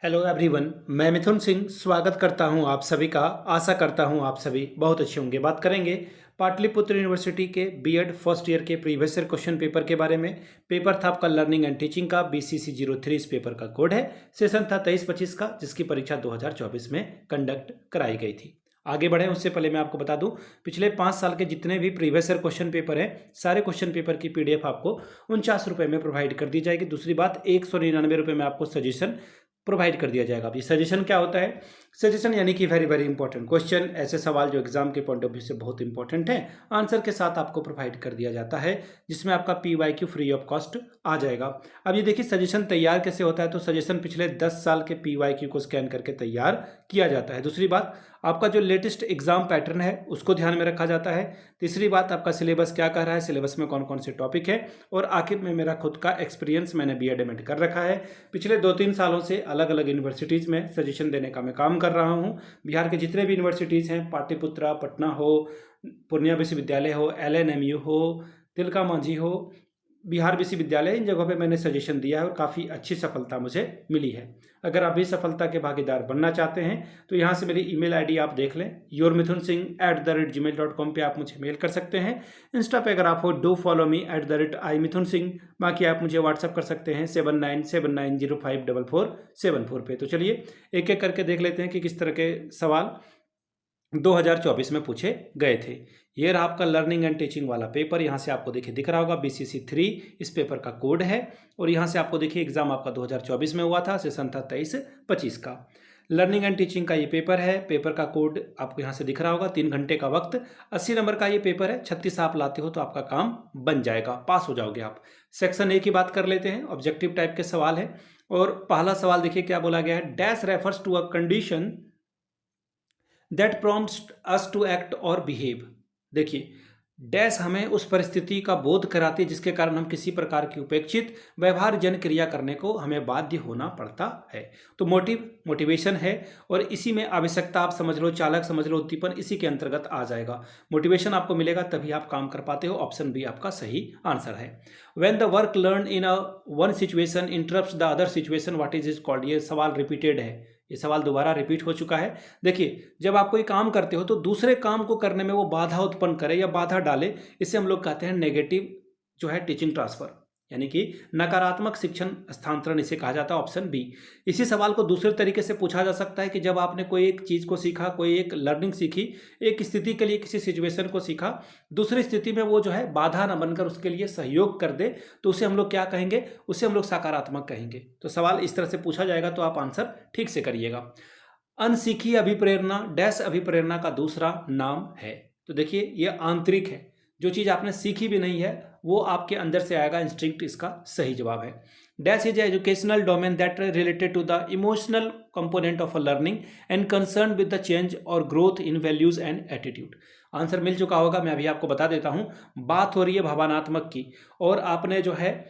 Hello everyone, मैं मिथुन सिंह स्वागत करता हूं आप सभी का। आशा करता हूं आप सभी बहुत अच्छे होंगे। बात करेंगे पाटलिपुत्र यूनिवर्सिटी के बीएड फर्स्ट ईयर के प्रीवियस ईयर क्वेश्चन पेपर के बारे में। पेपर था आपका लर्निंग एंड टीचिंग का, BCC 03 इस पेपर का कोड है। सेशन था 23-25 का, जिसकी परीक्षा 2024 में कंडक्ट कराई गई थी। आगे बढ़े उससे पहले मैं आपको बता दूं, पिछले 5 साल के जितने भी प्रीवियस ईयर क्वेश्चन पेपर हैं, सारे क्वेश्चन पेपर की PDF आपको 49 रुपये में प्रोवाइड कर दी जाएगी। दूसरी बात, 199 रुपये में आपको सजेशन प्रोवाइड कर दिया जाएगा। अब ये सजेशन क्या होता है? सजेशन यानी कि वेरी वेरी इंपॉर्टेंट क्वेश्चन, ऐसे सवाल जो एग्जाम के पॉइंट ऑफ व्यू से बहुत इंपॉर्टेंट है, आंसर के साथ आपको प्रोवाइड कर दिया जाता है, जिसमें आपका PYQ फ्री ऑफ कॉस्ट आ जाएगा। अब ये देखिए सजेशन तैयार कैसे होता है, तो सजेशन पिछले 10 साल के PYQ को स्कैन करके तैयार किया जाता है। दूसरी बात, आपका जो लेटेस्ट एग्जाम पैटर्न है उसको ध्यान में रखा जाता है। तीसरी बात, आपका सिलेबस क्या कह रहा है, सिलेबस में कौन कौन से टॉपिक है, और आखिर में मेरा खुद का एक्सपीरियंस, मैंने BEd एमएड कर रखा है। पिछले 2-3 सालों से अलग अलग यूनिवर्सिटीज़ में सजेशन देने का मैं काम कर रहा हूँ। बिहार के जितने भी यूनिवर्सिटीज़ हैं, पाटलिपुत्रा, पटना हो, पूर्णिया विश्वविद्यालय हो, LNMU हो, तिलका मांझी हो, बिहार विश्वविद्यालय, इन जगहों पे मैंने सजेशन दिया है और काफ़ी अच्छी सफलता मुझे मिली है। अगर आप भी सफलता के भागीदार बनना चाहते हैं तो यहाँ से मेरी email ID आप देख लें, yourmithunSingh@gmail.com पे आप मुझे मेल कर सकते हैं। इंस्टा पे अगर आप हो, डू फॉलो मी @imithunSingh। बाकी आप मुझे व्हाट्सअप कर सकते हैं 7979054474 पे। तो चलिए एक एक करके देख लेते हैं कि किस तरह के सवाल 2024 में पूछे गए थे। ये रहा आपका लर्निंग एंड टीचिंग वाला पेपर। यहाँ से आपको देखिए दिख रहा होगा BCC 3 इस पेपर का कोड है, और यहाँ से आपको देखिए एग्जाम आपका 2024 में हुआ था, सेशन था 23-25 का। लर्निंग एंड टीचिंग का ये पेपर है, पेपर का कोड आपको यहाँ से दिख रहा होगा। 3 घंटे का वक्त, 80 नंबर का ये पेपर है। 36 आप लाते हो तो आपका काम बन जाएगा, पास हो जाओगे आप। सेक्शन A की बात कर लेते हैं, ऑब्जेक्टिव टाइप के सवाल है। और पहला सवाल देखिए क्या बोला गया है, dash refers to a condition that prompts us to act और बिहेव। देखिए, डैश हमें उस परिस्थिति का बोध कराती है जिसके कारण हम किसी प्रकार की उपेक्षित व्यवहार जन क्रिया करने को हमें बाध्य होना पड़ता है। तो मोटिवेशन है, और इसी में आवश्यकता आप समझ लो, चालक समझ लो, उद्दीपन इसी के अंतर्गत आ जाएगा। मोटिवेशन आपको मिलेगा तभी आप काम कर पाते हो। ऑप्शन बी आपका सही आंसर है। When the work learn in a one situation interrupts the other situation, what is is called. ये सवाल रिपीटेड है, ये सवाल दोबारा रिपीट हो चुका है। देखिए, जब आप कोई काम करते हो तो दूसरे काम को करने में वो बाधा उत्पन्न करे या बाधा डाले, इसे हम लोग कहते हैं नेगेटिव जो है टीचिंग ट्रांसफर, यानी कि नकारात्मक शिक्षण स्थानांतरण, इसे कहा जाता है। Option B. इसी सवाल को दूसरे तरीके से पूछा जा सकता है कि जब आपने कोई एक चीज़ को सीखा, कोई एक लर्निंग सीखी, एक स्थिति के लिए किसी सिचुएशन को सीखा, दूसरी स्थिति में वो जो है बाधा न बनकर उसके लिए सहयोग कर दे, तो उसे हम लोग क्या कहेंगे, उसे हम लोग सकारात्मक कहेंगे। तो सवाल इस तरह से पूछा जाएगा तो आप आंसर ठीक से करिएगा। अनसीखी अभिप्रेरणा डैश अभिप्रेरणा का दूसरा नाम है। तो देखिए, ये आंतरिक है, जो चीज़ आपने सीखी भी नहीं है वो आपके अंदर से आएगा, इंस्टिंक्ट इसका सही जवाब है। Dash is educational domain that related to the emotional component of a learning and concern with the change और growth in values and attitude. Answer मिल चुका होगा, मैं अभी आपको बता देता हूँ। बात हो रही है भावनात्मक की, और आपने जो है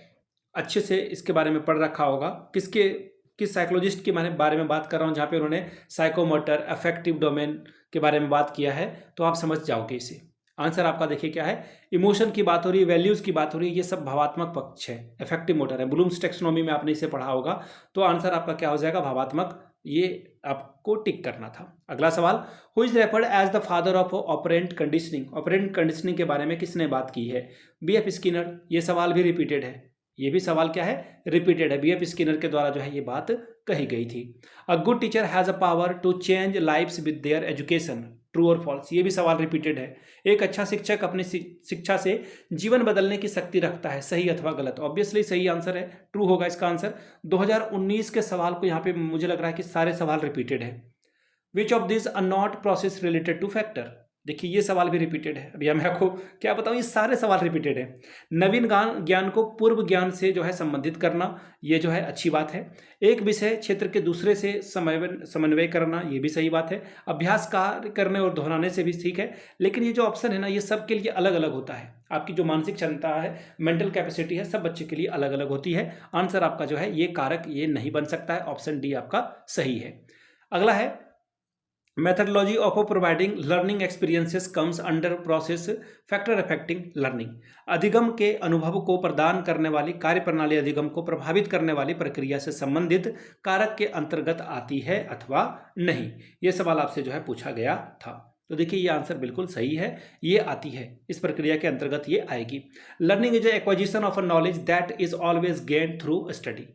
अच्छे से इसके बारे में पढ़ रखा होगा। किस साइकोलॉजिस्ट के बारे में बात कर रहा हूँ, जहाँ पे उन्होंने साइकोमोटर अफेक्टिव डोमेन के बारे में बात किया है, तो आप समझ जाओगे इसे। आंसर आपका देखिए क्या है, इमोशन की बात हो रही है, वैल्यूज की बात हो रही है, ये सब भावात्मक पक्ष है, अफेक्टिव मोटर है। ब्लूम्स टेक्सोनोमी में आपने इसे पढ़ा होगा, तो आंसर आपका क्या हो जाएगा, भावात्मक। ये आपको टिक करना था। अगला सवाल, who is referred as the father of operant conditioning. Operant conditioning के बारे में किसने बात की है? BF Skinner. ये सवाल भी रिपीटेड है, ये भी सवाल क्या है, रिपीटेड है। BF स्किनर के द्वारा जो है ये बात कही गई थी। A good teacher has a power to change lives with their education, true और फॉल्स। ये भी सवाल रिपीटेड है। एक अच्छा शिक्षक अपनी शिक्षा से जीवन बदलने की शक्ति रखता है, सही अथवा गलत। ऑब्वियसली सही आंसर है, ट्रू होगा इसका आंसर। 2019 के सवाल को यहाँ पे मुझे लग रहा है कि सारे सवाल रिपीटेड है। Which of this are not process related to factor. देखिए, ये सवाल भी रिपीटेड है। अभी मैं आपको क्या बताऊं, ये सारे सवाल रिपीटेड है। नवीन ज्ञान को पूर्व ज्ञान से जो है संबंधित करना, ये जो है अच्छी बात है। एक विषय क्षेत्र के दूसरे से समन्वय करना, ये भी सही बात है। अभ्यास कार्य करने और दोहराने से भी ठीक है। लेकिन ये जो ऑप्शन है ना, ये सबके लिए अलग अलग होता है। आपकी जो मानसिक क्षमता है, मेंटल कैपेसिटी है, सब बच्चे के लिए अलग अलग होती है। आंसर आपका जो है ये कारक ये नहीं बन सकता है। ऑप्शन डी आपका सही है। अगला है, methodology of providing learning experiences comes under process factor affecting learning। अधिगम के अनुभव को प्रदान करने वाली कार्य प्रणाली अधिगम को प्रभावित करने वाली प्रक्रिया से संबंधित कारक के अंतर्गत आती है अथवा नहीं। यह सवाल आपसे जो है पूछा गया था। तो देखिए ये आंसर बिल्कुल सही है, ये आती है, इस प्रक्रिया के अंतर्गत ये आएगी। Learning is acquisition of a knowledge that is always gain through study.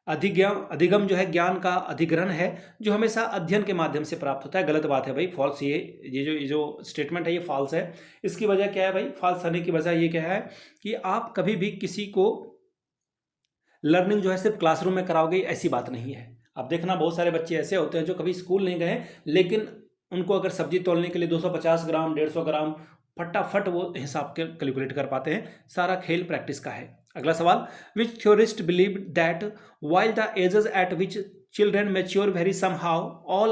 अधिगम जो है ज्ञान का अधिग्रहण है जो हमेशा अध्ययन के माध्यम से प्राप्त होता है। गलत बात है भाई, फॉल्स। ये जो स्टेटमेंट है ये फॉल्स है। इसकी वजह क्या है भाई? फॉल्स होने की वजह ये क्या है कि आप कभी भी किसी को लर्निंग जो है सिर्फ क्लासरूम में कराओगे, ऐसी बात नहीं है। आप देखना बहुत सारे बच्चे ऐसे होते हैं जो कभी स्कूल नहीं गए, लेकिन उनको अगर सब्जी तोलने के लिए 250 ग्राम 150 ग्राम फटाफट वो हिसाब के कैलकुलेट कर पाते हैं। सारा खेल प्रैक्टिस का है। अगला सवाल, which theorist believe that while the ages at which children mature vary somehow, all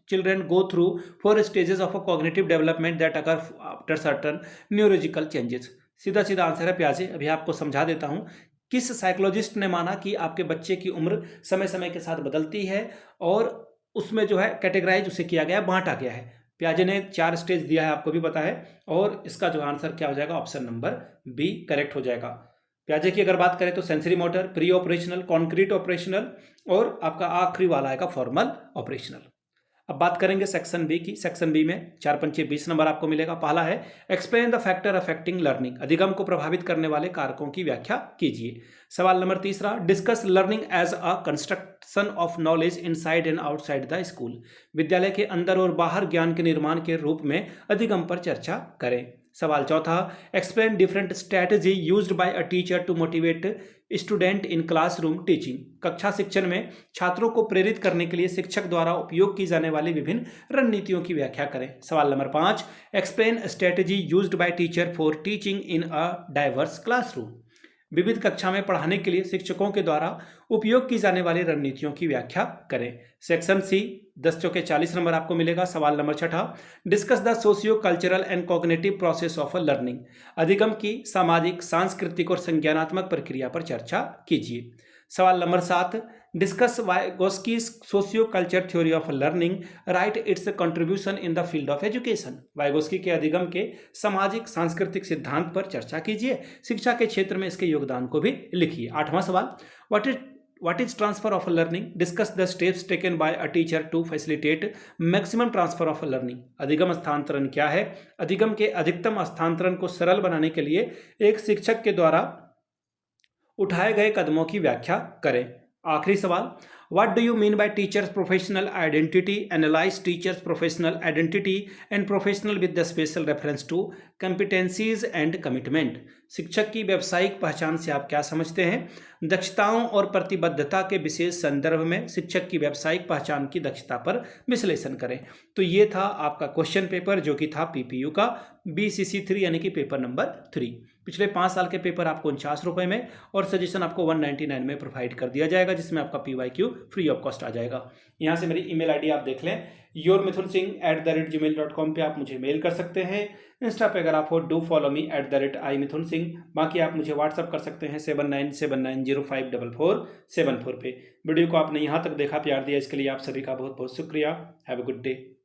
children go through 4 stages of a cognitive development that occur after certain neurological changes। सीधा सीधा आंसर है प्याजे। अभी आपको समझा देता हूं। किस साइकोलॉजिस्ट ने माना कि आपके बच्चे की उम्र समय समय के साथ बदलती है और उसमें जो है कैटेगराइज उसे किया गया, बांटा गया है। प्याजे ने 4 स्टेज दिया है, आपको भी पता है। और इसका जो आंसर क्या हो जाएगा? ऑप्शन नंबर बी करेक्ट हो जाएगा। प्याजे की अगर बात करें तो sensory motor, pre operational, concrete operational और आपका आखिरी वाला आएगा फॉर्मल ऑपरेशनल। अब बात करेंगे सेक्शन बी की। सेक्शन बी में 4 पंचे 20 नंबर आपको मिलेगा। पहला है explain the factor affecting learning. अधिगम को प्रभावित करने वाले कारकों की व्याख्या कीजिए। सवाल नंबर तीसरा, discuss learning as a construction of knowledge inside and outside the school. विद्यालय के अंदर और बाहर ज्ञान के निर्माण के रूप में अधिगम पर चर्चा करें। सवाल चौथा, explain different strategy used by a teacher to motivate student in classroom teaching. कक्षा शिक्षण में छात्रों को प्रेरित करने के लिए शिक्षक द्वारा उपयोग की जाने वाली विभिन्न रणनीतियों की व्याख्या करें। सवाल number 5, explain strategy used bye teacher for teaching in a diverse classroom. विविध कक्षा में पढ़ाने के लिए शिक्षकों के द्वारा उपयोग की जाने वाली रणनीतियों की व्याख्या करें। सेक्शन सी 10 चौके 40 नंबर आपको मिलेगा। सवाल number 6, discuss the socio cultural and cognitive process of a learning. अधिगम की सामाजिक, सांस्कृतिक और संज्ञानात्मक प्रक्रिया पर चर्चा कीजिए। सवाल number 7, discuss Vygotsky socio culture theory of learning, right it's contribution in the field of education. Vygotsky के अधिगम के सामाजिक सांस्कृतिक सिद्धांत पर चर्चा कीजिए, शिक्षा के क्षेत्र में इसके योगदान को भी लिखिए। 8वां सवाल, What is transfer of learning? Discuss the steps taken by a teacher to facilitate maximum transfer of learning। अधिगम स्थानांतरण क्या है? अधिगम के अधिकतम स्थानांतरण को सरल बनाने के लिए एक शिक्षक के द्वारा उठाए गए कदमों की व्याख्या करें। आखिरी सवाल, What do you mean by teacher's professional identity? Analyze teacher's professional identity and professional with the special reference to competencies and commitment। शिक्षक की व्यावसायिक पहचान से आप क्या समझते हैं? दक्षताओं और प्रतिबद्धता के विशेष संदर्भ में शिक्षक की व्यावसायिक पहचान की दक्षता पर विश्लेषण करें। तो ये था आपका क्वेश्चन पेपर जो कि था पीपीयू का BCC3 यानी कि पेपर नंबर 3। पिछले 5 साल के पेपर आपको 49 रुपये में और सजेशन आपको 199 में प्रोवाइड कर दिया जाएगा, जिसमें आपका PYQ फ्री ऑफ कॉस्ट आ जाएगा। यहाँ से मेरी ईमेल आईडी आप देख लें, yourmithunsingh@gmail.com पे आप मुझे मेल कर सकते हैं। इंस्टा पे अगर आप हो डू फॉलो मी @imithunsingh। बाकी आप मुझे व्हाट्सअप कर सकते हैं 7979054474 पे। वीडियो को आपने यहाँ तक देखा, प्यार दिया, इसके लिए आप सभी का बहुत बहुत शुक्रिया। Have a good day.